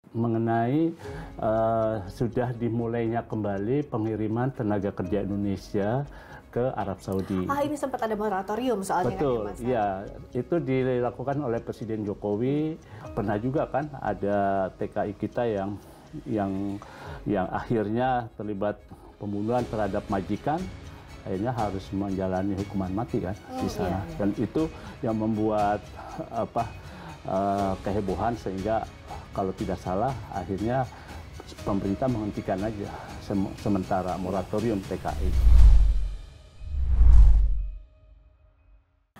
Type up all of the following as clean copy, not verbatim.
mengenai sudah dimulainya kembali pengiriman tenaga kerja Indonesia ke Arab Saudi. Ini sempat ada moratorium soalnya. Betul, kan, ya itu dilakukan oleh Presiden Jokowi. Pernah juga kan ada TKI kita yang akhirnya terlibat pembunuhan terhadap majikan, akhirnya harus menjalani hukuman mati kan di sana. Iya. Dan itu yang membuat kehebohan, sehingga kalau tidak salah akhirnya pemerintah menghentikan aja sementara moratorium TKI.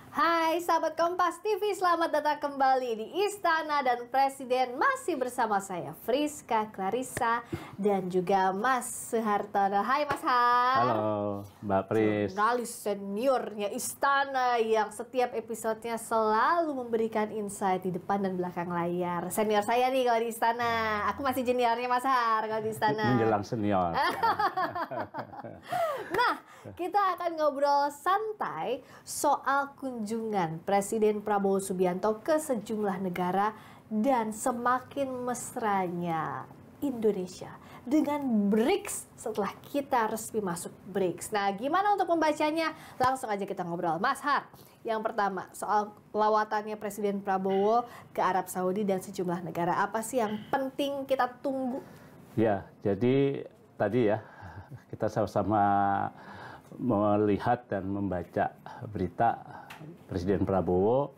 Hai sahabat Kompas TV, selamat datang kembali di Istana dan Presiden. Masih bersama saya Friska Clarissa dan juga Mas Suhartono. Hai Mas Har. Halo Mbak Pris. Jurnalis seniornya Istana yang setiap episodenya selalu memberikan insight di depan dan belakang layar. Senior saya nih kalau di Istana. Aku masih juniornya Mas Har kalau di Istana. Menjelang senior. Nah, kita akan ngobrol santai soal kunjungan Presiden Prabowo Subianto ke sejumlah negara dan semakin mesranya Indonesia dengan BRICS setelah kita resmi masuk BRICS. Nah, gimana untuk membacanya? Langsung aja kita ngobrol. Mas Har, yang pertama soal lawatannya Presiden Prabowo ke Arab Saudi dan sejumlah negara. Apa sih yang penting kita tunggu? Ya, jadi tadi ya kita sama-sama melihat dan membaca berita Presiden Prabowo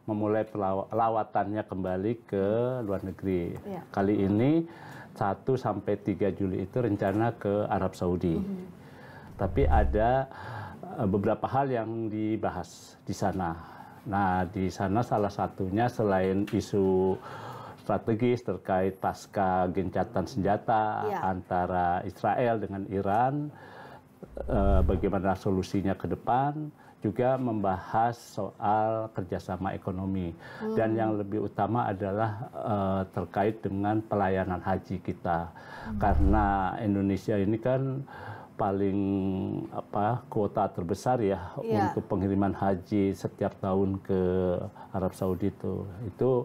memulai lawatannya kembali ke luar negeri. Ya. Kali ini 1 sampai 3 Juli itu rencana ke Arab Saudi. Tapi ada beberapa hal yang dibahas di sana. Nah, di sana salah satunya selain isu strategis terkait pasca gencatan senjata antara Israel dengan Iran, bagaimana solusinya ke depan, juga membahas soal kerjasama ekonomi. Dan yang lebih utama adalah terkait dengan pelayanan haji kita. Karena Indonesia ini kan paling kuota terbesar ya untuk pengiriman haji setiap tahun ke Arab Saudi itu. Itu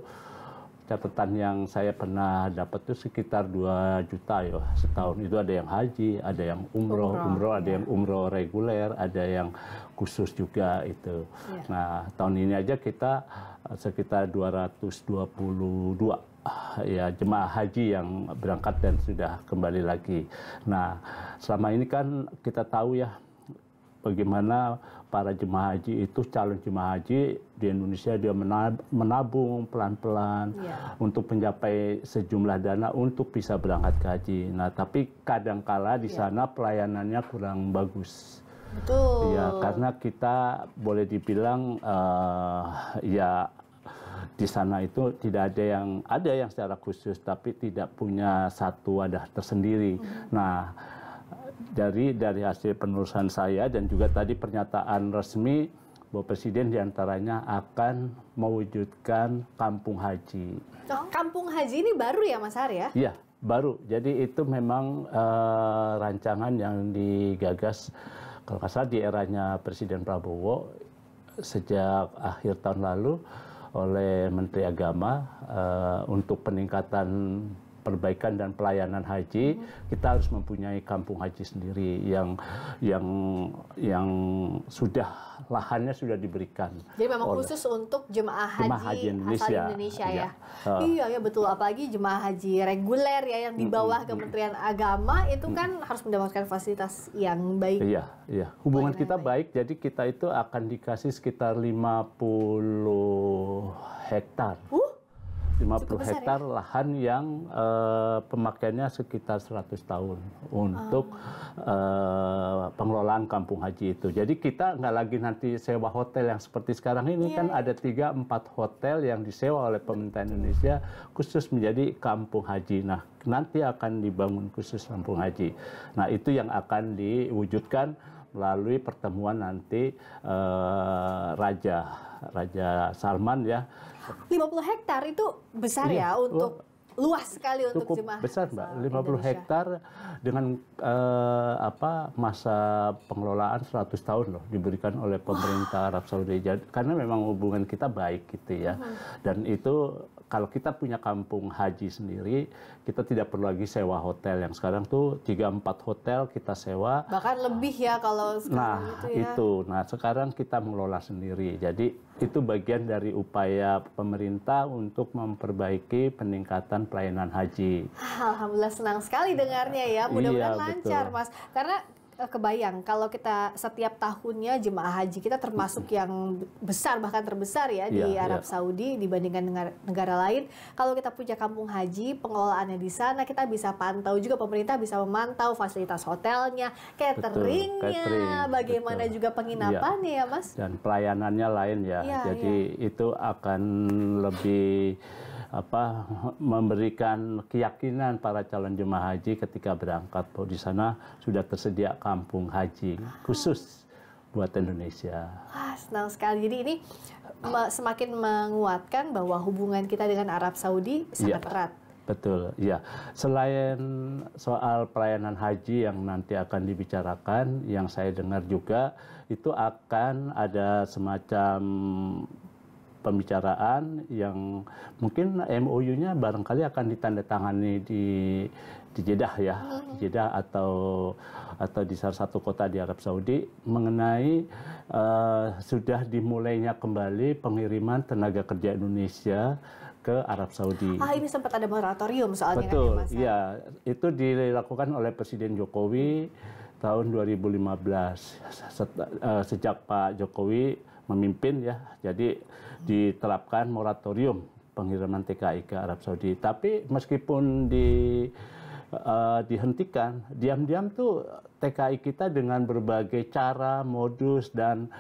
catatan yang saya pernah dapat itu sekitar 2 juta ya setahun. Itu ada yang haji, ada yang umroh, ada yang umroh reguler, ada yang khusus juga itu. Nah, tahun ini aja kita sekitar 222 ya jemaah haji yang berangkat dan sudah kembali lagi. Nah, selama ini kan kita tahu ya bagaimana para jemaah haji itu, calon jemaah haji di Indonesia dia menabung pelan-pelan untuk mencapai sejumlah dana untuk bisa berangkat ke haji. Nah, tapi kadangkala di sana pelayanannya kurang bagus. Betul. Ya, karena kita boleh dibilang ya di sana itu tidak ada yang secara khusus, tapi tidak punya satu wadah tersendiri. Nah, dari hasil penelusuran saya dan juga tadi pernyataan resmi bahwa Presiden diantaranya akan mewujudkan kampung haji. Kampung haji ini baru ya Mas Har ya? Iya, baru. Jadi itu memang rancangan yang digagas kalau nggak salah di eranya Presiden Prabowo sejak akhir tahun lalu oleh Menteri Agama untuk peningkatan perbaikan dan pelayanan haji. Kita harus mempunyai kampung haji sendiri yang sudah lahannya sudah diberikan. Jadi memang khusus untuk jemaah haji Indonesia. Asal Indonesia ya. Iya ya betul, apalagi jemaah haji reguler ya yang di bawah Kementerian Agama itu kan harus mendapatkan fasilitas yang baik. Iya. Hubungan kita baik, jadi kita itu akan dikasih sekitar 50 hektar. 50 hektar lahan yang pemakaiannya sekitar 100 tahun untuk pengelolaan kampung haji itu. Jadi kita nggak lagi nanti sewa hotel yang seperti sekarang ini kan ada 3-4 hotel yang disewa oleh pemerintah Indonesia khusus menjadi kampung haji. Nah, nanti akan dibangun khusus kampung haji. Nah, itu yang akan diwujudkan melalui pertemuan nanti Raja Salman ya. 50 hektar itu besar ya untuk luas sekali untuk cukup jemaah besar, Mbak. asal 50 Indonesia. hektar dengan masa pengelolaan 100 tahun loh diberikan oleh pemerintah Arab Saudi. Karena memang hubungan kita baik gitu ya. Dan itu kalau kita punya kampung haji sendiri, kita tidak perlu lagi sewa hotel. Yang sekarang tuh 3-4 hotel kita sewa. Bahkan lebih ya kalau sekarang Nah, sekarang kita mengelola sendiri. Jadi itu bagian dari upaya pemerintah untuk memperbaiki peningkatan pelayanan haji. Alhamdulillah senang sekali dengarnya ya. Mudah-mudahan Iya, lancar, betul. Mas. Karena kebayang kalau kita setiap tahunnya jemaah haji kita termasuk yang besar, bahkan terbesar ya di Iya, Arab iya. Saudi dibandingkan negara lain. Kalau kita punya kampung haji, pengelolaannya di sana kita bisa pantau juga, pemerintah bisa memantau fasilitas hotelnya, cateringnya, catering, bagaimana betul. juga penginapannya ya, Mas. Dan pelayanannya lain ya. Iya, Jadi itu akan lebih memberikan keyakinan para calon jemaah haji ketika berangkat bahwa di sana sudah tersedia kampung haji khusus buat Indonesia. Wah, senang sekali. Jadi ini semakin menguatkan bahwa hubungan kita dengan Arab Saudi sangat Iya. erat. Betul, ya. Selain soal pelayanan haji yang nanti akan dibicarakan, yang saya dengar juga itu akan ada semacam pembicaraan yang mungkin MOU-nya barangkali akan ditandatangani di Jeddah ya, di Jeddah atau di salah satu kota di Arab Saudi mengenai sudah dimulainya kembali pengiriman tenaga kerja Indonesia ke Arab Saudi. Ini sempat ada moratorium soalnya Betul, kan ya, Mas? iya. Itu dilakukan oleh Presiden Jokowi tahun 2015 sejak Pak Jokowi memimpin ya. Jadi diterapkan moratorium pengiriman TKI ke Arab Saudi. Tapi meskipun dihentikan, diam-diam tuh TKI kita dengan berbagai cara, modus dan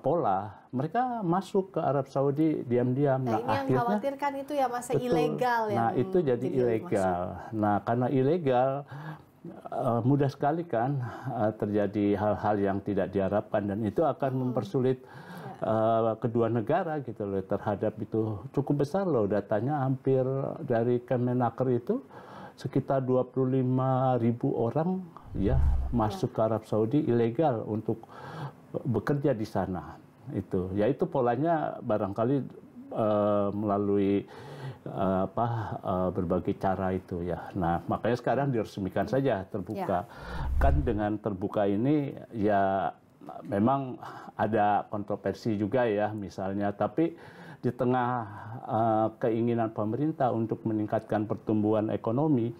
pola, mereka masuk ke Arab Saudi diam-diam. Nah, ini yang khawatirkan itu ya, Mas, ilegal ya. Nah, itu jadi ilegal. Nah, karena ilegal mudah sekali kan terjadi hal-hal yang tidak diharapkan dan itu akan mempersulit kedua negara gitu loh terhadap itu. Cukup besar loh datanya, hampir dari Kemenaker itu sekitar 25.000 orang ya masuk ke Arab Saudi ilegal untuk bekerja di sana. Itu ya, itu polanya barangkali melalui berbagai cara itu ya. Nah, makanya sekarang diresmikan saja terbuka. Kan dengan terbuka ini ya memang ada kontroversi juga ya misalnya, tapi di tengah keinginan pemerintah untuk meningkatkan pertumbuhan ekonomi,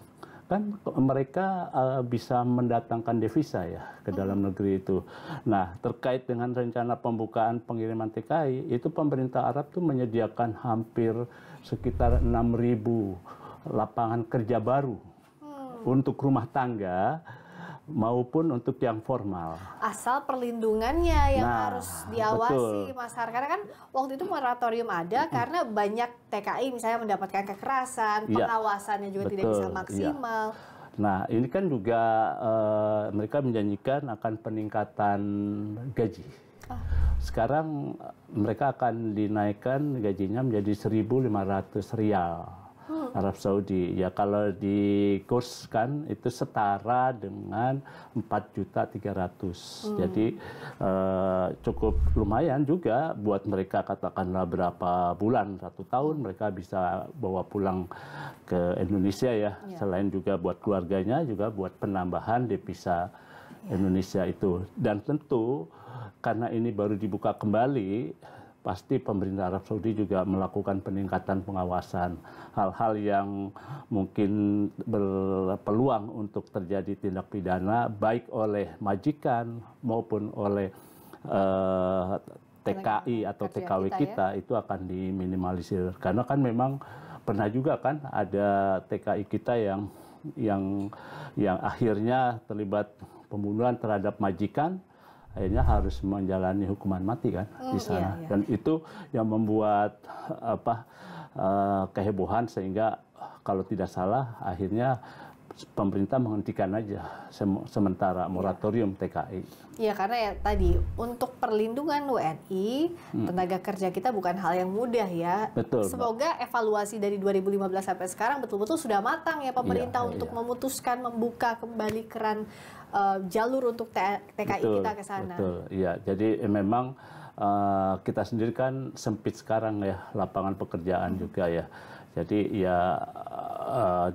kan mereka bisa mendatangkan devisa ya ke dalam negeri itu. Nah, terkait dengan rencana pembukaan pengiriman TKI, itu pemerintah Arab tuh menyediakan hampir sekitar 6.000 lapangan kerja baru untuk rumah tangga maupun untuk yang formal. Asal perlindungannya yang harus diawasi, betul. Mas Har. Karena kan waktu itu moratorium ada karena banyak TKI misalnya mendapatkan kekerasan, pengawasannya juga tidak bisa maksimal. Nah, ini kan juga mereka menjanjikan akan peningkatan gaji. Sekarang mereka akan dinaikkan gajinya menjadi 1.500 rial Arab Saudi. Ya, kalau dikurskan itu setara dengan 4.300.000. Jadi cukup lumayan juga buat mereka, katakanlah berapa bulan, 1 tahun mereka bisa bawa pulang ke Indonesia ya. Selain juga buat keluarganya, juga buat penambahan devisa Indonesia itu. Dan tentu karena ini baru dibuka kembali, pasti pemerintah Arab Saudi juga melakukan peningkatan pengawasan. Hal-hal yang mungkin berpeluang untuk terjadi tindak pidana baik oleh majikan maupun oleh TKI atau TKW kita itu akan diminimalisir. Karena kan memang pernah juga kan ada TKI kita yang akhirnya terlibat pembunuhan terhadap majikan, akhirnya harus menjalani hukuman mati kan di sana. Dan itu yang membuat kehebohan, sehingga kalau tidak salah akhirnya pemerintah menghentikan aja sementara moratorium TKI. Ya karena ya tadi untuk perlindungan WNI, tenaga kerja kita bukan hal yang mudah ya. Betul. Semoga evaluasi dari 2015 sampai sekarang betul-betul sudah matang ya pemerintah untuk memutuskan membuka kembali keran jalur untuk TKI kita ke sana. Betul, iya. Jadi memang kita sendiri kan sempit sekarang ya lapangan pekerjaan juga ya. Jadi ya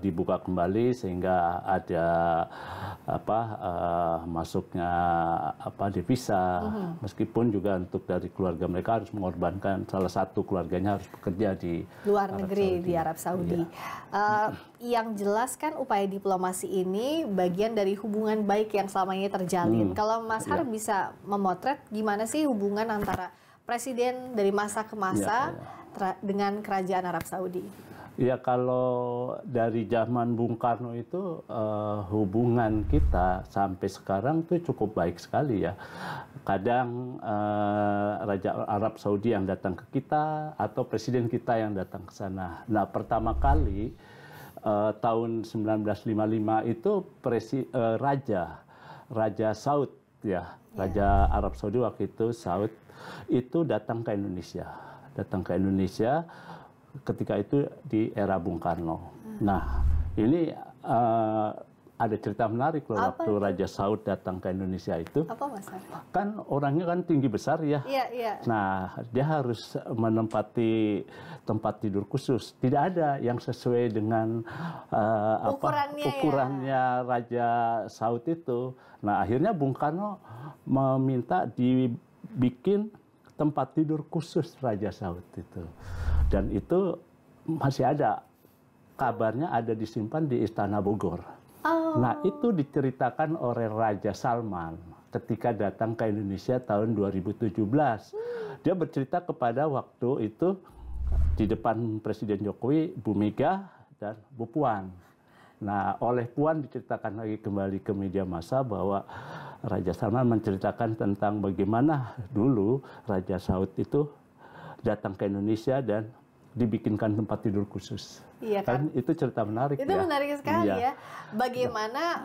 dibuka kembali sehingga ada masuknya devisa, meskipun juga untuk dari keluarga mereka harus mengorbankan salah satu keluarganya harus bekerja di luar negeri di Arab Saudi. Yang jelas kan upaya diplomasi ini bagian dari hubungan baik yang selama ini terjalin. Kalau Mas Har bisa memotret gimana sih hubungan antara presiden dari masa ke masa dengan kerajaan Arab Saudi? Ya kalau dari zaman Bung Karno itu hubungan kita sampai sekarang tuh cukup baik sekali ya. Kadang Raja Arab Saudi yang datang ke kita atau presiden kita yang datang ke sana. Nah pertama kali tahun 1955 itu Raja Saud ya, Raja Arab Saudi waktu itu Saud itu datang ke Indonesia. Ketika itu di era Bung Karno. Nah, ini ada cerita menarik loh waktu Raja Saud datang ke Indonesia itu. Apa Mas? Kan orangnya kan tinggi besar ya. Iya. Nah, dia harus menempati tempat tidur khusus. Tidak ada yang sesuai dengan ukurannya Raja Saud itu. Nah, akhirnya Bung Karno meminta dibikin tempat tidur khusus Raja Saud itu. Dan itu masih ada, kabarnya ada disimpan di Istana Bogor. Nah itu diceritakan oleh Raja Salman ketika datang ke Indonesia tahun 2017. Dia bercerita kepada waktu itu di depan Presiden Jokowi, Bu Mega, dan Bu Puan. Nah oleh Puan diceritakan lagi kembali ke media massa bahwa Raja Salman menceritakan tentang bagaimana dulu Raja Saud itu datang ke Indonesia dan dibikinkan tempat tidur khusus. Iya kan? Itu cerita menarik. Itu menarik sekali ya. Bagaimana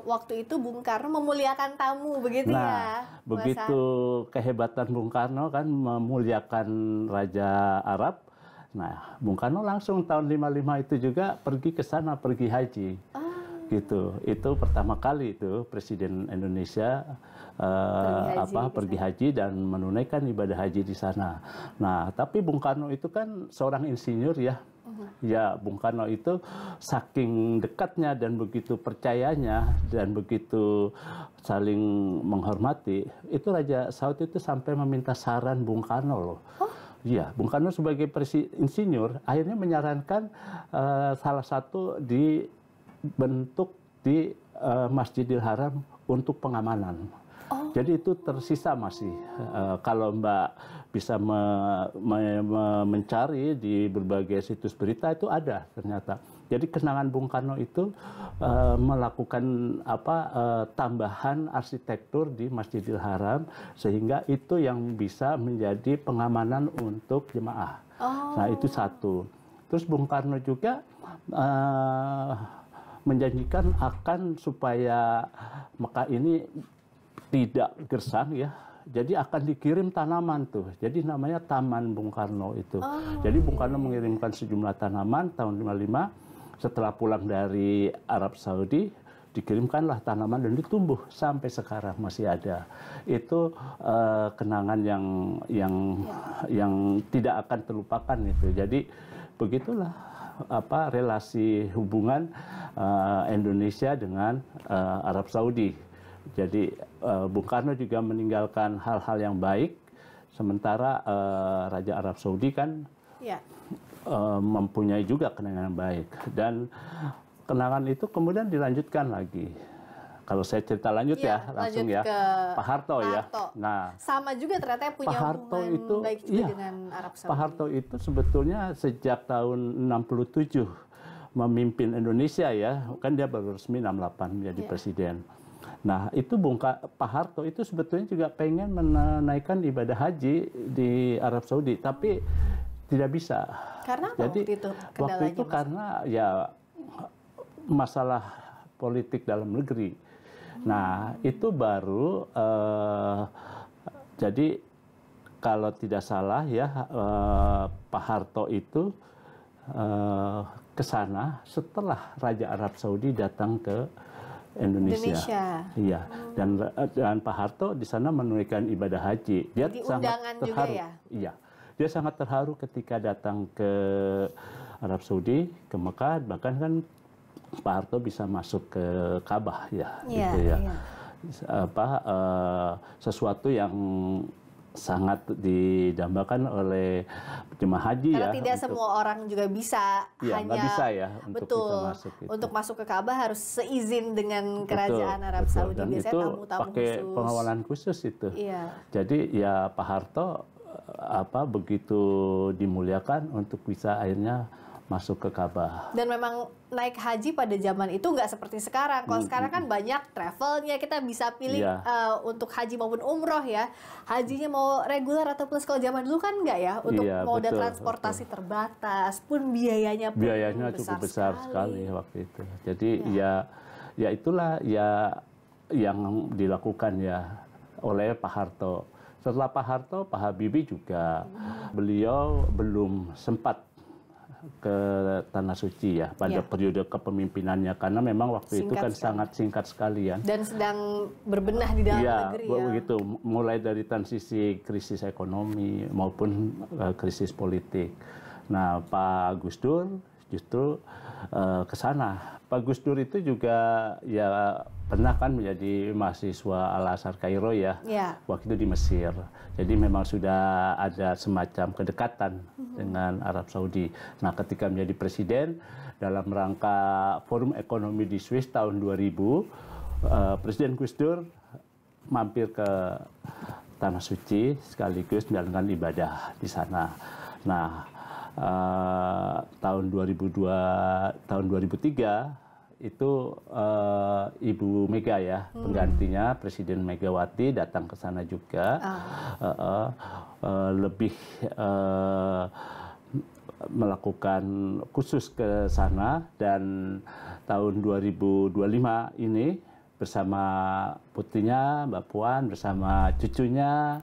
waktu itu Bung Karno memuliakan tamu begitu ya. Begitu kehebatan Bung Karno kan memuliakan Raja Arab. Nah, Bung Karno langsung tahun 55 itu juga pergi ke sana, pergi haji. Gitu. Itu pertama kali itu Presiden Indonesia pergi haji dan menunaikan ibadah haji di sana. Nah, tapi Bung Karno itu kan seorang insinyur ya. Ya, Bung Karno itu saking dekatnya dan begitu percayanya dan begitu saling menghormati, itu Raja Saud itu sampai meminta saran Bung Karno loh. Iya, Bung Karno sebagai insinyur akhirnya menyarankan salah satu dibentuk di Masjidil Haram untuk pengamanan. Jadi itu tersisa masih. Kalau Mbak bisa mencari di berbagai situs berita itu ada ternyata. Jadi kenangan Bung Karno itu melakukan tambahan arsitektur di Masjidil Haram sehingga itu yang bisa menjadi pengamanan untuk jemaah. Nah itu satu. Terus Bung Karno juga menjanjikan akan supaya Mekah ini tidak gersang ya. Jadi akan dikirim tanaman tuh. Jadi namanya Taman Bung Karno itu. Jadi Bung Karno mengirimkan sejumlah tanaman tahun 55. Setelah pulang dari Arab Saudi, dikirimkanlah tanaman dan ditumbuh sampai sekarang masih ada. Itu kenangan yang tidak akan terlupakan itu. Jadi begitulah relasi hubungan Indonesia dengan Arab Saudi. Jadi Bung Karno juga meninggalkan hal-hal yang baik, sementara Raja Arab Saudi kan mempunyai juga kenangan baik. Dan kenangan itu kemudian dilanjutkan lagi. Kalau saya cerita langsung lanjut ya, ke Pak Harto ya. Nah, sama juga ternyata punya hubungan itu, baik juga dengan Arab Saudi. Pak Harto itu sebetulnya sejak tahun 67 memimpin Indonesia ya, kan dia baru resmi 68 menjadi presiden. Nah itu Pak Harto itu sebetulnya juga pengen menaikkan ibadah haji di Arab Saudi, tapi tidak bisa. Karena apa? Jadi waktu itu karena ya masalah politik dalam negeri. Nah, itu baru jadi kalau tidak salah ya Pak Harto itu ke sana setelah Raja Arab Saudi datang ke Indonesia. Iya. Dan Pak Harto di sana menunaikan ibadah haji. Dia Jadi sangat undangan terharu. juga ya? Iya. Dia sangat terharu ketika datang ke Arab Saudi, ke Mekah, bahkan kan Pak Harto bisa masuk ke Ka'bah ya, gitu ya. Iya. Sesuatu yang sangat didambakan oleh jemaah haji. Karena ya. tidak semua orang juga bisa, hanya nggak bisa ya untuk bisa masuk. Gitu. Untuk masuk ke Ka'bah harus seizin dengan kerajaan Arab Saudi. Dan biasanya itu tamu-tamu pakai khusus. pengawalan khusus itu. Iya. Jadi ya Pak Harto begitu dimuliakan untuk bisa akhirnya masuk ke Ka'bah. Dan memang naik haji pada zaman itu nggak seperti sekarang. Kalau sekarang kan banyak travelnya, kita bisa pilih untuk haji maupun umroh ya. Hajinya mau reguler atau plus. Kalau zaman dulu kan nggak ya. Untuk moda transportasi terbatas pun biayanya cukup besar sekali waktu itu. Jadi ya itulah ya yang dilakukan ya oleh Pak Harto. Setelah Pak Harto, Pak Habibie juga beliau belum sempat ke Tanah Suci ya pada periode kepemimpinannya, karena memang waktu itu kan sangat singkat sekali ya. Dan sedang berbenah di dalam negeri ya. Begitu, mulai dari transisi krisis ekonomi maupun krisis politik. Nah, Pak Gus Dur justru ke sana. Pak Gus Dur itu juga ya pernah kan menjadi mahasiswa Al-Azhar Kairo ya, waktu itu di Mesir. Jadi memang sudah ada semacam kedekatan dengan Arab Saudi. Nah, ketika menjadi presiden dalam rangka Forum Ekonomi di Swiss tahun 2000, Presiden Gus Dur mampir ke Tanah Suci sekaligus menjalankan ibadah di sana. Nah, tahun 2003 itu Ibu Mega ya, penggantinya Presiden Megawati datang ke sana juga, lebih melakukan khusus ke sana, dan tahun 2025 ini bersama putrinya Mbak Puan bersama cucunya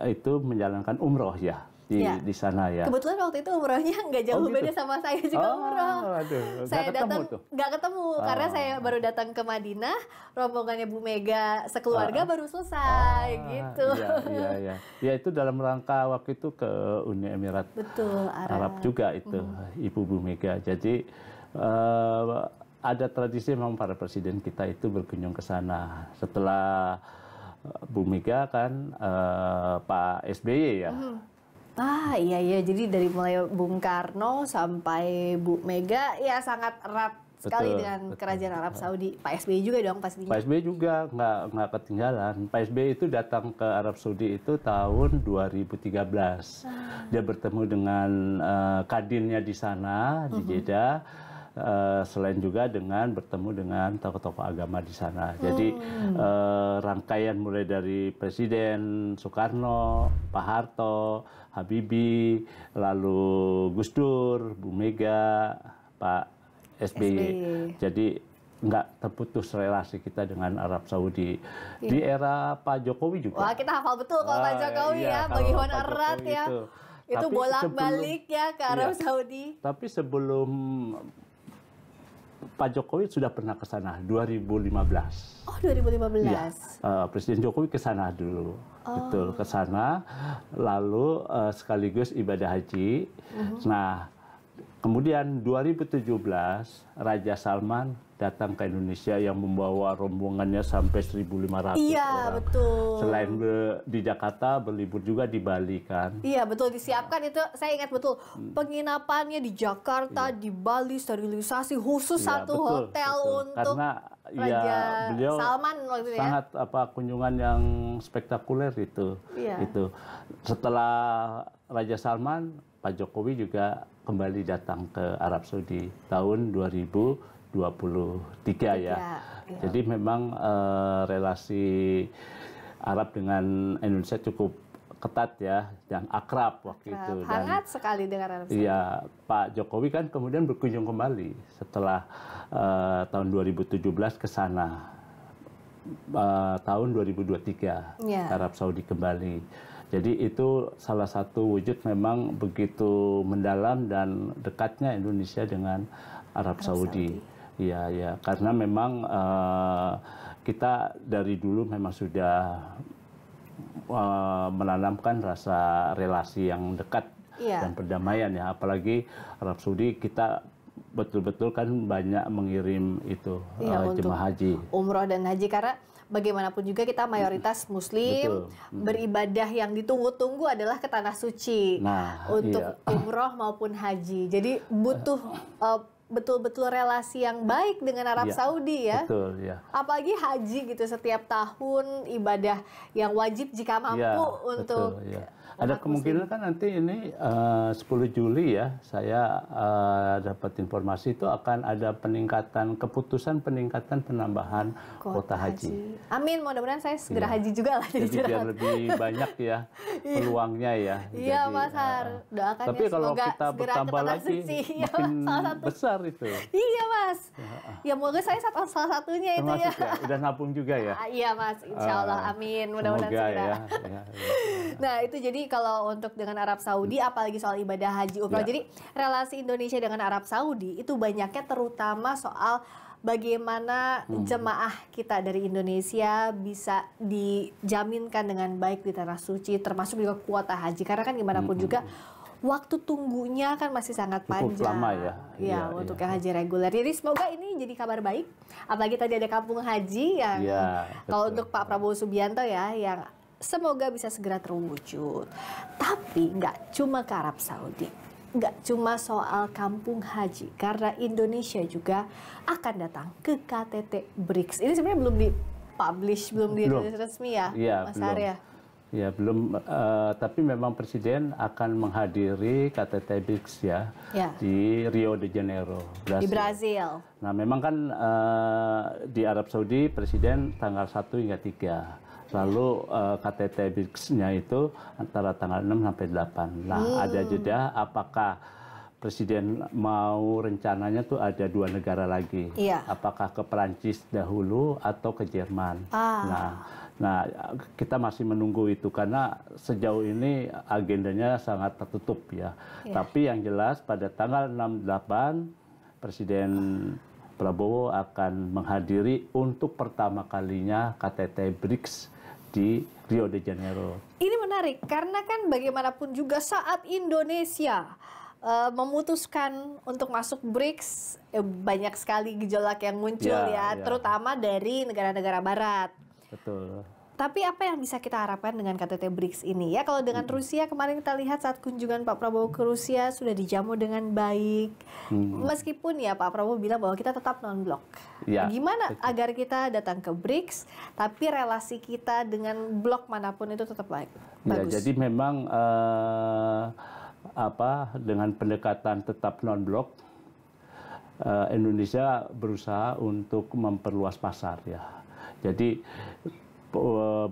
itu menjalankan umroh ya. Di sana ya. Kebetulan waktu itu umrohnya nggak jauh beda sama saya juga umroh. Saya datang nggak ketemu karena saya baru datang ke Madinah, rombongannya Bu Mega sekeluarga baru selesai gitu. Iya. Ya itu dalam rangka waktu itu ke Uni Emirat Arab juga itu Ibu Bu Mega. Jadi ada tradisi memang para presiden kita itu berkunjung ke sana. Setelah Bu Mega kan Pak SBY ya. Iya, jadi dari mulai Bung Karno sampai Bu Mega ya sangat erat sekali dengan kerajaan Arab Saudi. Pak SBY juga dong pastinya. Pak SBY juga nggak ketinggalan. Pak SBY itu datang ke Arab Saudi itu tahun 2013. Dia bertemu dengan kadinnya di sana di Jeddah. Selain juga bertemu dengan tokoh-tokoh agama di sana. Jadi rangkaian mulai dari Presiden Soekarno, Pak Harto, Habibie, lalu Gus Dur, Bu Mega, Pak SBY. Jadi nggak terputus relasi kita dengan Arab Saudi. Di era Pak Jokowi juga. Wah, kita hafal betul kalau Pak Jokowi ya, bagaimana erat ya. Itu bolak-balik ya ke Arab Saudi. Tapi sebelum Pak Jokowi sudah pernah ke sana 2015. Oh, 2015. Iya. Presiden Jokowi ke sana dulu. Betul, ke sana lalu sekaligus ibadah haji. Nah, kemudian 2017 Raja Salman datang ke Indonesia yang membawa rombongannya sampai 1.500 orang. Iya, betul. Selain di Jakarta, berlibur juga di Bali kan. Iya, betul, disiapkan itu. Saya ingat betul. Penginapannya di Jakarta, di Bali, sterilisasi khusus satu hotel untuk karena Raja beliau Salman waktu itu ya. Sangat spektakuler itu. Itu. Setelah Raja Salman, Pak Jokowi juga kembali datang ke Arab Saudi tahun 2023 ya. Jadi memang relasi Arab dengan Indonesia cukup ketat ya, dan akrab waktu itu. Hangat sekali dengan Arab Saudi. Iya, Pak Jokowi kan kemudian berkunjung kembali setelah tahun 2017 ke sana. Tahun 2023 Ya. Arab Saudi kembali. Jadi itu salah satu wujud memang begitu mendalam dan dekatnya Indonesia dengan Arab Saudi. Iya, ya, karena memang kita dari dulu memang sudah menanamkan rasa relasi yang dekat dan perdamaian ya, apalagi Arab Saudi kita betul-betul kan banyak mengirim itu jemaah haji, umroh dan haji, karena bagaimanapun juga kita mayoritas Muslim. Beribadah yang ditunggu-tunggu adalah ke tanah suci untuk umroh maupun haji. Jadi butuh betul-betul relasi yang baik dengan Arab Saudi ya. Betul, ya. Apalagi haji gitu, setiap tahun ibadah yang wajib jika mampu untuk betul, ya. Ada kemungkinan kan nanti ini 10 Juli ya, saya dapat informasi itu akan ada keputusan peningkatan penambahan kuota haji. Amin, mudah-mudahan saya segera haji juga lah. Jadi biar lebih banyak ya peluangnya ya. Iya Mas Har, doakan tapi ya, kalau semoga kita bertambah lagi makin besar itu. Iya Mas, ya moga saya salah satunya itu ya. Udah nabung juga ya. Iya Mas, insya Allah, amin, mudah-mudahan segera. Ya. Nah itu jadi kalau untuk dengan Arab Saudi, apalagi soal ibadah haji umrah, jadi relasi Indonesia dengan Arab Saudi itu banyaknya terutama soal bagaimana jemaah kita dari Indonesia bisa dijaminkan dengan baik di tanah suci, termasuk juga kuota haji, karena kan gimana pun juga waktu tunggunya kan masih sangat panjang. Cukup lama ya. Ya, untuk yang haji reguler. Jadi semoga ini jadi kabar baik. Apalagi tadi ada kampung haji yang kalau untuk Pak Prabowo Subianto ya, yang semoga bisa segera terwujud. Tapi nggak cuma ke Arab Saudi, nggak cuma soal kampung haji, karena Indonesia juga akan datang ke KTT BRICS. Ini sebenarnya belum dipublish, belum dirilis resmi ya, Mas Arya? Ya belum, tapi memang Presiden akan menghadiri KTT BRICS ya, di Rio de Janeiro, Brasil. Di Brazil. Nah memang kan di Arab Saudi Presiden tanggal 1 hingga 3. Lalu KTT BRICS-nya itu antara tanggal 6 sampai 8. Nah, ada jeda apakah Presiden mau rencananya tuh ada 2 negara lagi. Apakah ke Perancis dahulu atau ke Jerman. Nah, kita masih menunggu itu karena sejauh ini agendanya sangat tertutup ya. Tapi yang jelas pada tanggal 6-8 Presiden Prabowo akan menghadiri untuk pertama kalinya KTT BRICS di Rio de Janeiro. Ini menarik karena kan bagaimanapun juga saat Indonesia memutuskan untuk masuk BRICS, banyak sekali gejolak yang muncul terutama dari negara-negara barat. Betul. Tapi apa yang bisa kita harapkan dengan KTT BRICS ini ya? Kalau dengan Rusia kemarin kita lihat saat kunjungan Pak Prabowo ke Rusia sudah dijamu dengan baik. Meskipun ya Pak Prabowo bilang bahwa kita tetap non-blok. Gimana agar kita datang ke BRICS tapi relasi kita dengan blok manapun itu tetap baik? Bagus. Ya, jadi memang dengan pendekatan tetap non-blok, Indonesia berusaha untuk memperluas pasar ya. Jadi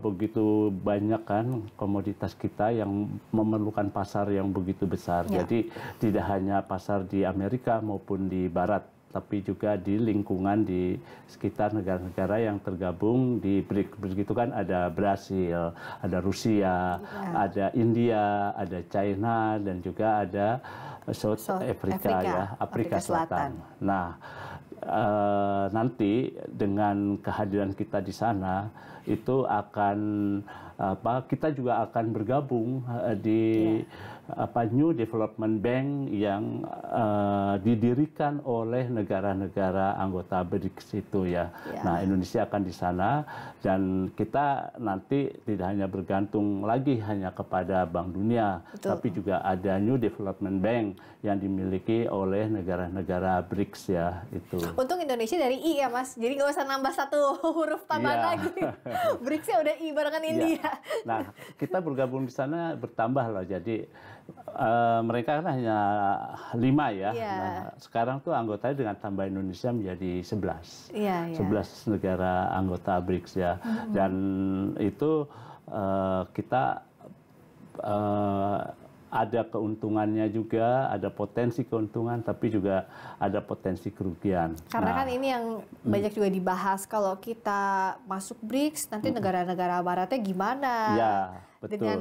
begitu banyak kan komoditas kita yang memerlukan pasar yang begitu besar. Jadi tidak hanya pasar di Amerika maupun di Barat, tapi juga di lingkungan di sekitar negara-negara yang tergabung di BRICS. Begitu kan ada Brasil, ada Rusia, ada India, ada China, dan juga ada South Afrika Selatan. Nah, nanti dengan kehadiran kita di sana itu akan kita juga akan bergabung di New Development Bank yang didirikan oleh negara-negara anggota BRICS itu ya. Nah, Indonesia akan di sana dan kita nanti tidak hanya bergantung lagi hanya kepada Bank Dunia, tapi juga ada New Development Bank yang dimiliki oleh negara-negara BRICS ya itu. Untung Indonesia dari I ya Mas, jadi nggak usah nambah 1 huruf tambahan lagi. BRICS-nya udah I barengan India. Nah, kita bergabung di sana bertambah loh. Jadi mereka kan hanya 5 ya. Nah, sekarang tuh anggotanya dengan tambah Indonesia menjadi 11. 11 negara anggota BRICS ya. Dan itu kita ada keuntungannya juga, ada potensi keuntungan, tapi juga ada potensi kerugian. Karena kan ini yang banyak juga dibahas, kalau kita masuk BRICS, nanti negara-negara baratnya gimana? Ya, betul. Dengan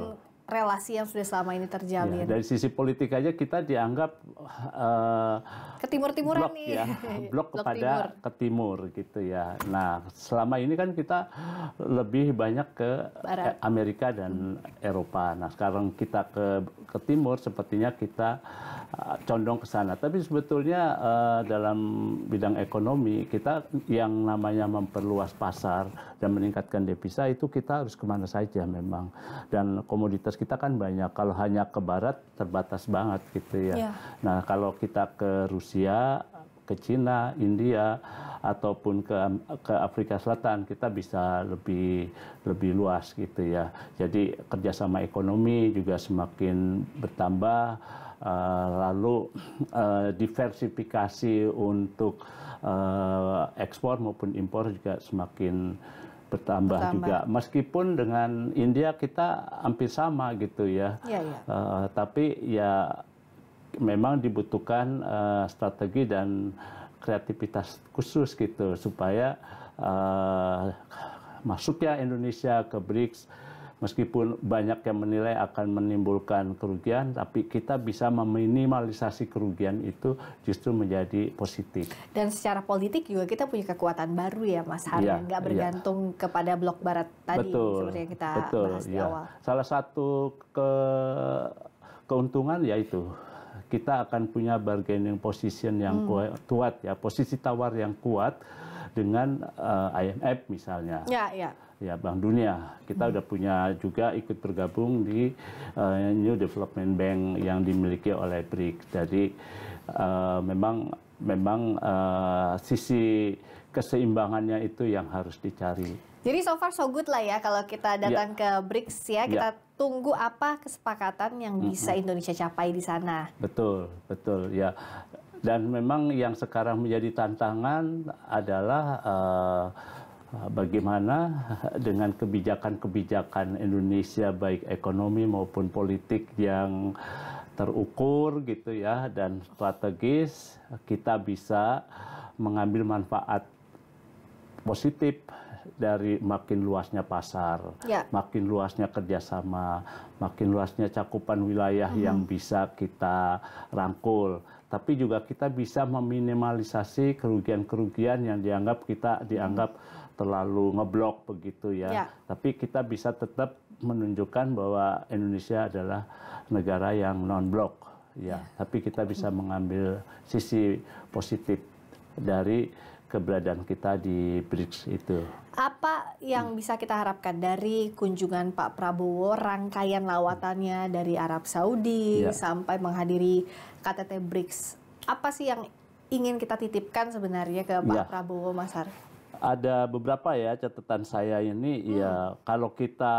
relasi yang sudah selama ini terjalin. Ya, dari sisi politik aja kita dianggap ke timur-timuran blok nih. ya, blok kepada ke timur gitu ya. Nah, selama ini kan kita lebih banyak ke Barat. Amerika dan Eropa. Nah, sekarang kita ke timur, sepertinya kita condong ke sana. Tapi sebetulnya dalam bidang ekonomi kita yang namanya memperluas pasar dan meningkatkan devisa itu kita harus kemana saja memang. Dan komoditas kita kan banyak. Kalau hanya ke barat terbatas banget gitu ya. Nah, kalau kita ke Rusia, ke Cina, India, ataupun ke Afrika Selatan, kita bisa lebih luas gitu ya. Jadi kerjasama ekonomi juga semakin bertambah, lalu diversifikasi untuk ekspor maupun impor juga semakin bertambah juga. Meskipun dengan India kita hampir sama gitu ya. Tapi ya memang dibutuhkan strategi dan kreativitas khusus gitu supaya masuknya Indonesia ke BRICS, meskipun banyak yang menilai akan menimbulkan kerugian, tapi kita bisa meminimalisasi kerugian itu justru menjadi positif. Dan secara politik juga kita punya kekuatan baru ya Mas Haryan, nggak bergantung kepada blok barat tadi, seperti yang kita bahas di awal. Salah satu keuntungan yaitu kita akan punya bargaining position yang kuat ya, posisi tawar yang kuat dengan IMF misalnya. Ya, Bank Dunia. Kita udah punya juga ikut bergabung di New Development Bank yang dimiliki oleh BRICS. Jadi memang sisi keseimbangannya itu yang harus dicari. Jadi so far so good lah ya kalau kita datang ke BRICS ya. Kita tunggu apa kesepakatan yang bisa Indonesia capai di sana. Betul ya. Dan memang yang sekarang menjadi tantangan adalah bagaimana dengan kebijakan-kebijakan Indonesia baik ekonomi maupun politik yang terukur gitu ya dan strategis, kita bisa mengambil manfaat positif dari makin luasnya pasar, makin luasnya kerjasama, makin luasnya cakupan wilayah yang bisa kita rangkul. Tapi juga kita bisa meminimalisasi kerugian-kerugian yang dianggap terlalu ngeblok begitu ya. Tapi kita bisa tetap menunjukkan bahwa Indonesia adalah negara yang non-blok ya. Tapi kita bisa mengambil sisi positif dari keberadaan kita di BRICS itu. Apa yang bisa kita harapkan dari kunjungan Pak Prabowo, rangkaian lawatannya dari Arab Saudi sampai menghadiri KTT BRICS? Apa sih yang ingin kita titipkan sebenarnya ke Pak Prabowo, Mas Har? Ada beberapa ya catatan saya ini ya, kalau kita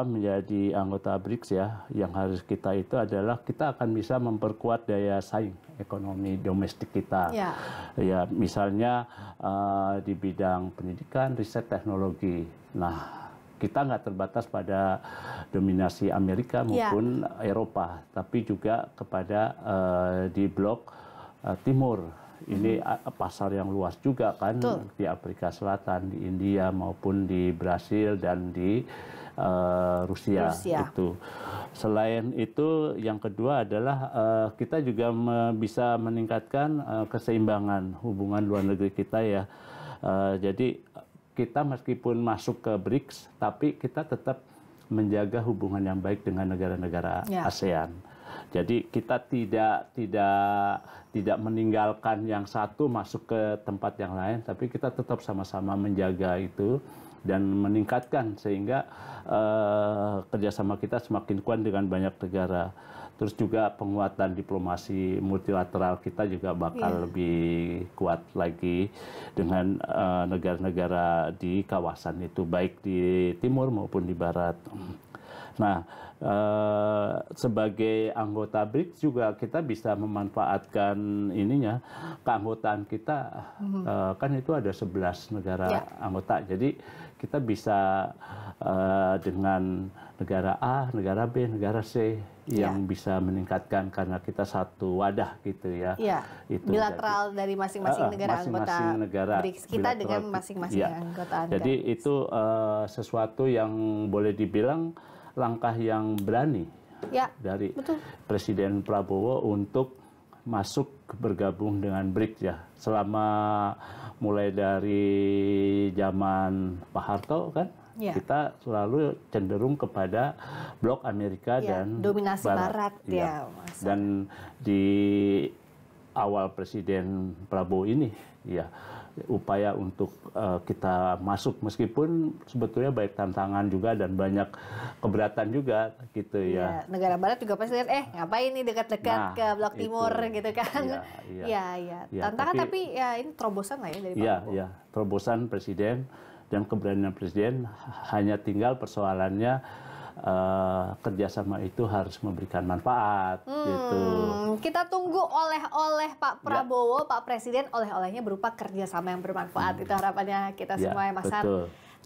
menjadi anggota BRICS ya, yang harus kita itu adalah kita akan bisa memperkuat daya saing ekonomi domestik kita. Ya, misalnya di bidang pendidikan, riset, teknologi. Nah, kita nggak terbatas pada dominasi Amerika maupun Eropa, tapi juga kepada di blok timur. Ini pasar yang luas juga kan, di Afrika Selatan, di India maupun di Brasil dan di Rusia. Itu. Selain itu, yang kedua adalah kita juga bisa meningkatkan keseimbangan hubungan luar negeri kita ya. Jadi kita meskipun masuk ke BRICS, tapi kita tetap menjaga hubungan yang baik dengan negara-negara ASEAN. Jadi kita tidak meninggalkan yang satu masuk ke tempat yang lain, tapi kita tetap sama-sama menjaga itu dan meningkatkan sehingga kerjasama kita semakin kuat dengan banyak negara. Terus juga penguatan diplomasi multilateral kita juga bakal lebih kuat lagi dengan negara-negara di kawasan itu, baik di timur maupun di barat. Nah, sebagai anggota BRICS juga kita bisa memanfaatkan ininya, keanggotaan kita, kan itu ada 11 negara anggota. Jadi kita bisa dengan negara A, negara B, negara C yang bisa meningkatkan karena kita satu wadah gitu ya. Itu bilateral jadi, dari masing-masing negara anggota BRICS kita dengan masing-masing anggota. Jadi itu sesuatu yang boleh dibilang langkah yang berani dari Presiden Prabowo untuk masuk bergabung dengan BRICS ya. Selama mulai dari zaman Pak Harto kan, kita selalu cenderung kepada blok Amerika dan dominasi Barat Dan di awal Presiden Prabowo ini upaya untuk kita masuk, meskipun sebetulnya baik tantangan juga dan banyak keberatan juga gitu ya. Negara Barat juga pasti lihat ngapain nih dekat-dekat ke blok timur gitu kan. Tantangan tapi ya ini terobosan lah ya dari Pak Prabowo. Terobosan Presiden dan keberanian Presiden, hanya tinggal persoalannya kerjasama itu harus memberikan manfaat gitu. Kita tunggu oleh-oleh Pak Prabowo, Pak Presiden, oleh-olehnya berupa kerjasama yang bermanfaat. Itu harapannya kita semua ya Mas Har.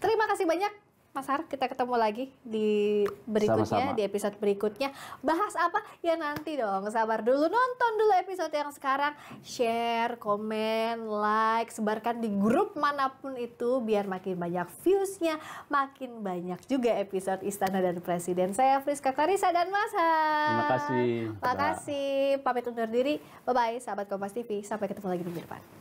Terima kasih banyak Mas Har, kita ketemu lagi di berikutnya, di episode berikutnya. Bahas apa? Ya nanti dong, sabar dulu, nonton dulu episode yang sekarang. Share, komen, like, sebarkan di grup manapun itu, biar makin banyak viewsnya, makin banyak juga episode Istana dan Presiden. Saya Friska Clarissa dan Mas Har. Terima kasih. Terima kasih. Pamit undur diri. Bye-bye, sahabat Kompas TV. Sampai ketemu lagi minggu depan.